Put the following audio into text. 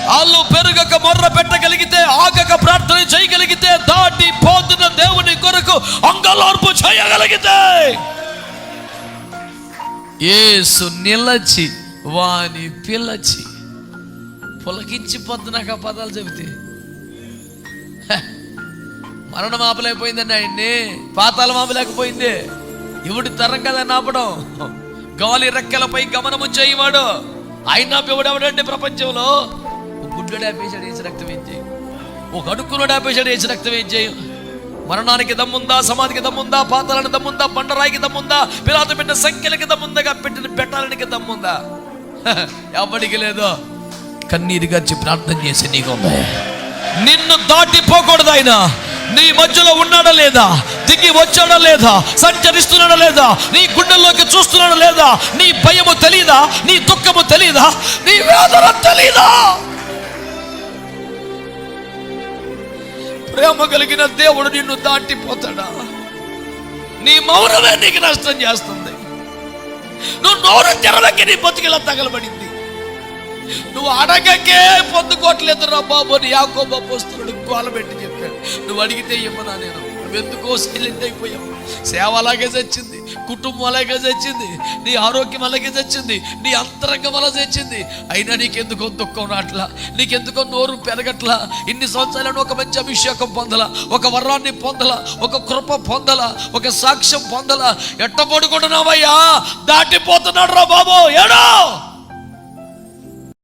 వాళ్ళు పెరుగక మొర్ర పెట్టగలిగితే, ఆగక ప్రార్థన చేయగలిగితే, దాటిపోతున్న దేవుని కొరకు అంగలార్పు చేయగలిగితే, యేసు నిలచి వాని పిలచి పులకించిపోతున్నా పదాలు చెబితే మరణం ఆపలేకపోయిందండి ఆయన్ని, పాతాళం ఆపలేకపోయింది. ఇవుడి తరం కదా ఆపడం. గాలి రెక్కలపై గమనము చేయవాడు ఆయన ఆపేవాడు ప్రపంచంలో. ఒక గుడ్డు ఆపేశాడు, వేసి రక్తం ఏం చేయం. ఒక అడుక్కును ఆపేశాడు, వేసి రక్తం ఏం చేయం. మరణానికి దమ్ముందా, సమాధికి దమ్ముందా, పాతాళానికి దమ్ముందా, బండరాయికి దమ్ముందా, పిలాతు పెట్టిన సంఖ్యలకి దమ్ముందా, పెట్టిన పెట్టాలనికి దమ్ముందా? ఎవరికి లేదో. కన్నీరుగా చెప్పి ప్రార్థన చేసి నీకుందా? నిన్ను దాటిపోకూడదు ఆయన. నీ మధ్యలో ఉన్నాడా లేదా, దిగి వచ్చాడా లేదా, సంచరిస్తున్నాడా లేదా, నీ గుండెల్లోకి చూస్తున్నాడా లేదా, నీ భయము తెలీదా, నీ దుఃఖము తెలీదా, నీ వేదన తెలీదా? ప్రేమ కలిగిన దేవుడు నిన్ను దాటిపోతాడా? నీ మౌనమే నీకు నష్టం చేస్తుంది. నువ్వు నోరు తెరవకి నీ బతుకిలా తగలబడింది. నువ్వు అడగకే పొందుకోవట్లేదురా బాబు అని యాకోబు అపోస్తలుడు గోలబెట్టి చెప్పాడు. నువ్వు అడిగితే ఇవ్వనా నేను? నువ్వెందుకో సైలెంట్ అయిపోయావు. సేవ అలాగే చచ్చింది, కుటుంబం అలాగే చచ్చింది, నీ ఆరోగ్యం అలాగే చచ్చింది, నీ అంతరంగం అలా చచ్చింది. అయినా నీకెందుకో దుఃఖం రాట్లా, నీకెందుకో నోరు పెరగట్లా. ఇన్ని సంవత్సరాలను ఒక మంచి అభిషేకం పొందలా, ఒక వరాన్ని పొందలా, ఒక కృప పొందలా, ఒక సాక్ష్యం పొందలా. ఎట్ట పడుకుంటున్నావయ్యా? దాటిపోతున్నాడు రా బాబు. ఏడో